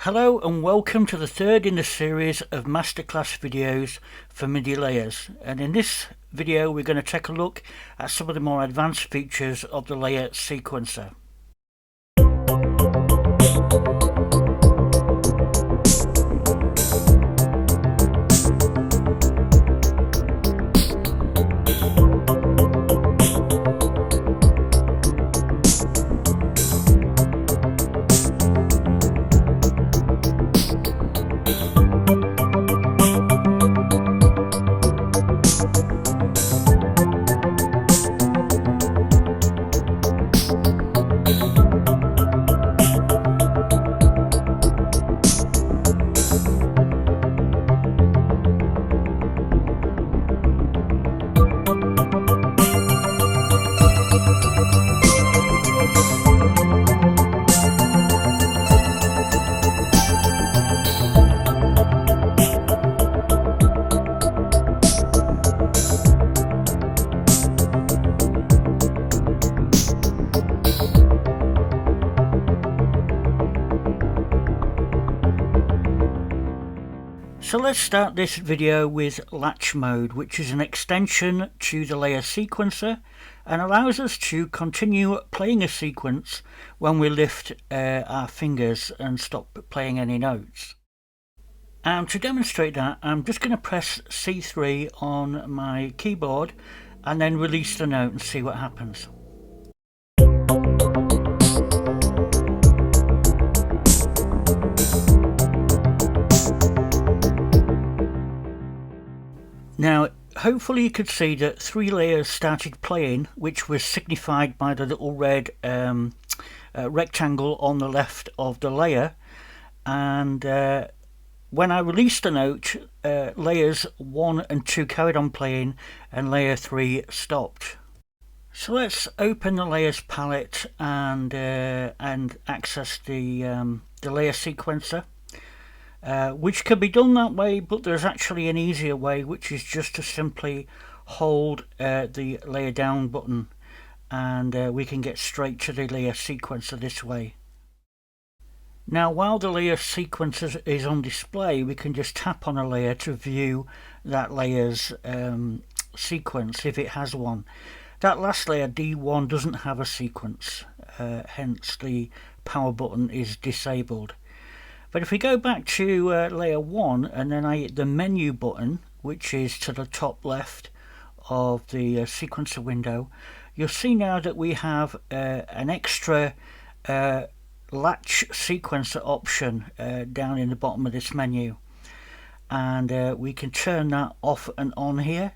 Hello and welcome to the third in the series of Masterclass videos for MIDI Layers, and in this video we're going to take a look at some of the more advanced features of the layer sequencer. So let's start this video with Latch mode, which is an extension to the layer sequencer and allows us to continue playing a sequence when we lift our fingers and stop playing any notes. And to demonstrate that, I'm just going to press C3 on my keyboard and then release the note and see what happens. Now, hopefully you could see that 3 layers started playing, which was signified by the little red rectangle on the left of the layer. And when I released the note, layers 1 and 2 carried on playing and layer 3 stopped. So let's open the layers palette and access the layer sequencer. Which can be done that way, but there's actually an easier way, which is just to simply hold the layer down button, and we can get straight to the layer sequencer this way. Now, while the layer sequencer is on display, we can just tap on a layer to view that layer's sequence if it has one. That last layer, D1, doesn't have a sequence, hence the power button is disabled. But if we go back to layer 1 and then I hit the menu button, which is to the top left of the sequencer window, you'll see now that we have an extra latch sequencer option down in the bottom of this menu, and we can turn that off and on here.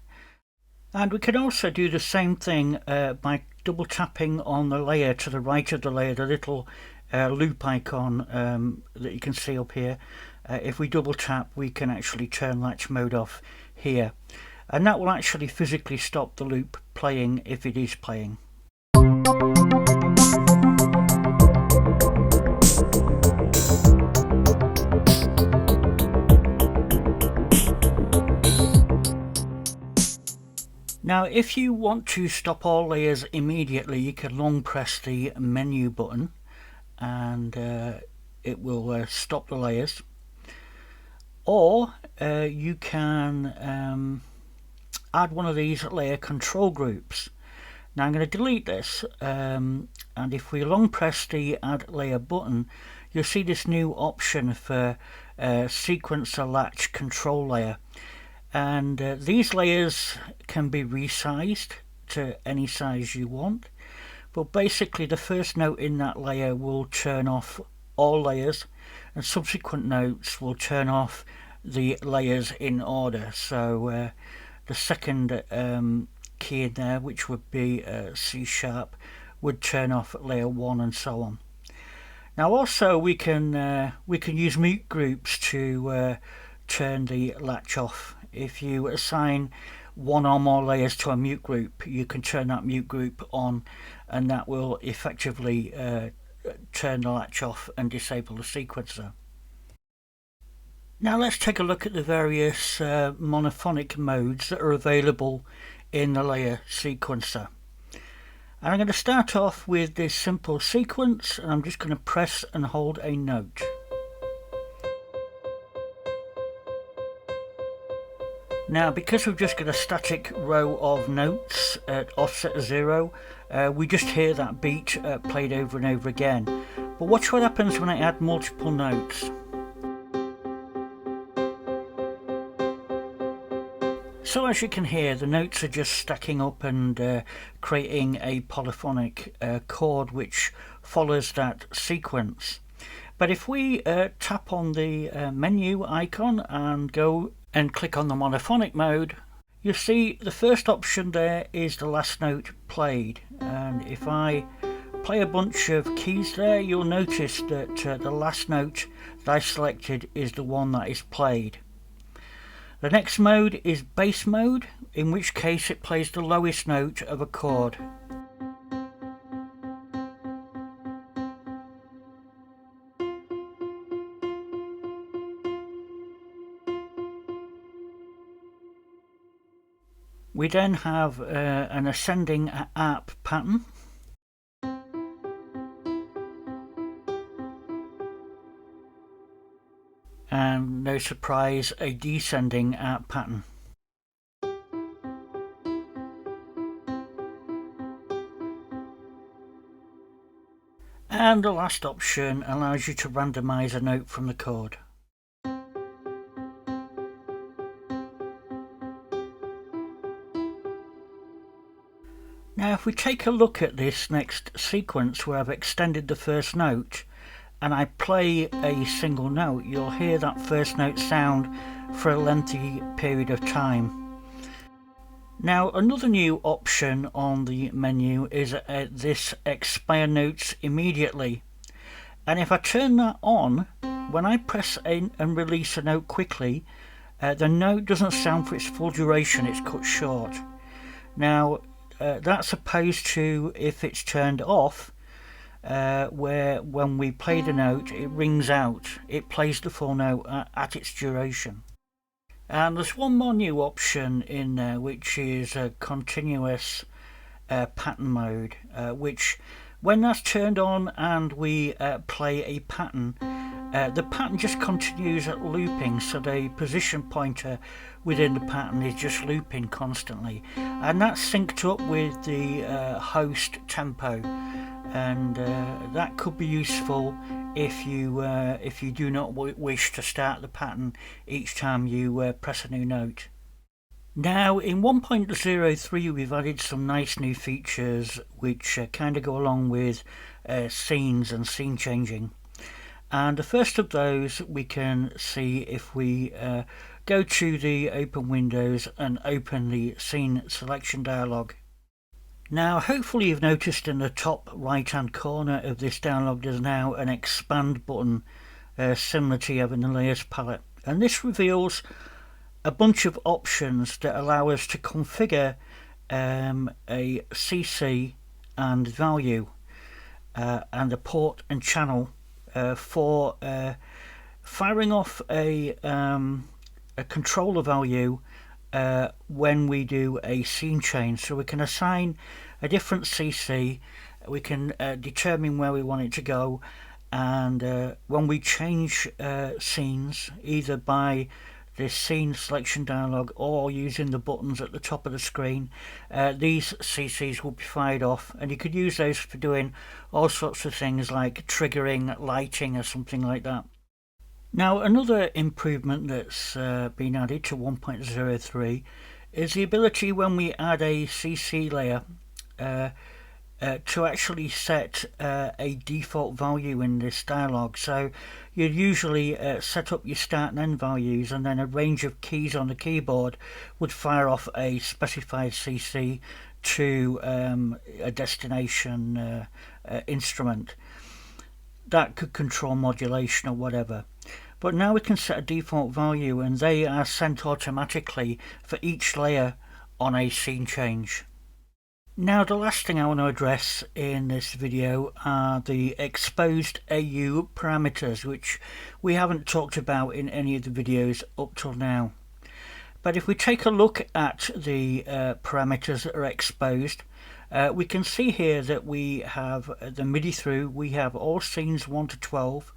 And we can also do the same thing by double tapping on the layer to the right of the layer, the little loop icon that you can see up here. If we double tap, we can actually turn latch mode off here, and that will actually physically stop the loop playing if it is playing. Now, if you want to stop all layers immediately, you can long press the menu button and it will stop the layers, or you can add one of these layer control groups. Now I'm going to delete this, and if we long press the add layer button, you'll see this new option for sequencer latch control layer, and these layers can be resized to any size you want. But basically the first note in that layer will turn off all layers, and subsequent notes will turn off the layers in order. So the second key in there, which would be C#, would turn off layer 1 and so on. Now also we can use mute groups to turn the latch off. If you assign 1 or more layers to a mute group, you can turn that mute group on, and that will effectively turn the latch off and disable the sequencer. Now let's take a look at the various monophonic modes that are available in the layer sequencer. And I'm going to start off with this simple sequence, and I'm just going to press and hold a note. Now, because we've just got a static row of notes at offset 0, we just hear that beat played over and over again. But watch what happens when I add multiple notes. So as you can hear, the notes are just stacking up and creating a polyphonic chord which follows that sequence. But if we tap on the menu icon and go and click on the monophonic mode, you'll see the first option there is the last note played. And if I play a bunch of keys there, you'll notice that the last note that I selected is the one that is played. The next mode is bass mode, in which case it plays the lowest note of a chord. We then have an ascending arp pattern. And no surprise, a descending arp pattern. And the last option allows you to randomize a note from the chord. Now if we take a look at this next sequence where I've extended the first note and I play a single note, you'll hear that first note sound for a lengthy period of time. Now another new option on the menu is this expire notes immediately, and if I turn that on, when I press and release a note quickly, the note doesn't sound for its full duration, it's cut short. Now that's opposed to if it's turned off, where when we play the note it rings out, it plays the full note at its duration. And there's one more new option in there, which is a continuous pattern mode, which when that's turned on and we play a pattern, the pattern just continues at looping, so the position pointer within the pattern is just looping constantly, and that's synced up with the host tempo, and that could be useful if you do not wish to start the pattern each time you press a new note. Now in 1.03 we've added some nice new features which kind of go along with scenes and scene changing. And the first of those we can see if we go to the open windows and open the scene selection dialog. Now hopefully you've noticed in the top right hand corner of this dialog there's now an expand button similar to you have in the layers palette, and this reveals a bunch of options that allow us to configure a CC and value and a port and channel for firing off a controller value when we do a scene change. So we can assign a different CC, we can determine where we want it to go, and when we change scenes, either by this scene selection dialog or using the buttons at the top of the screen, these CCs will be fired off, and you could use those for doing all sorts of things like triggering lighting or something like that. Now another improvement that's been added to 1.03 is the ability when we add a CC layer to actually set a default value in this dialog. So you'd usually set up your start and end values, and then a range of keys on the keyboard would fire off a specified CC to a destination instrument that could control modulation or whatever. But now we can set a default value, and they are sent automatically for each layer on a scene change. Now the last thing I want to address in this video are the exposed AU parameters, which we haven't talked about in any of the videos up till now. But if we take a look at the parameters that are exposed, we can see here that we have the MIDI through, we have all scenes 1 to 12,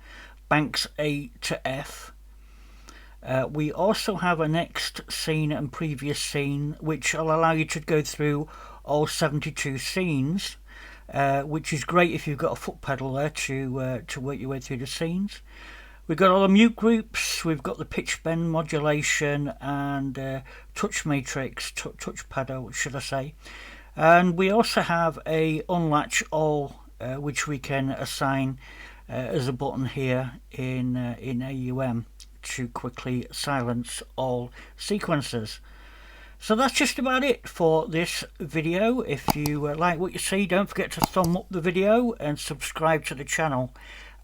banks A to F, We also have a next scene and previous scene, which will allow you to go through all 72 scenes, which is great if you've got a foot pedal there to work your way through the scenes. We've got all the mute groups, we've got the pitch bend modulation and touch matrix, touch pedal should I say. And we also have a unlatch all, which we can assign as a button here in AUM to quickly silence all sequences. So that's just about it for this video. If you like what you see, don't forget to thumb up the video and subscribe to the channel,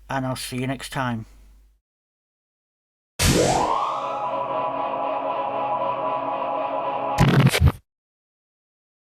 and I'll see you next time.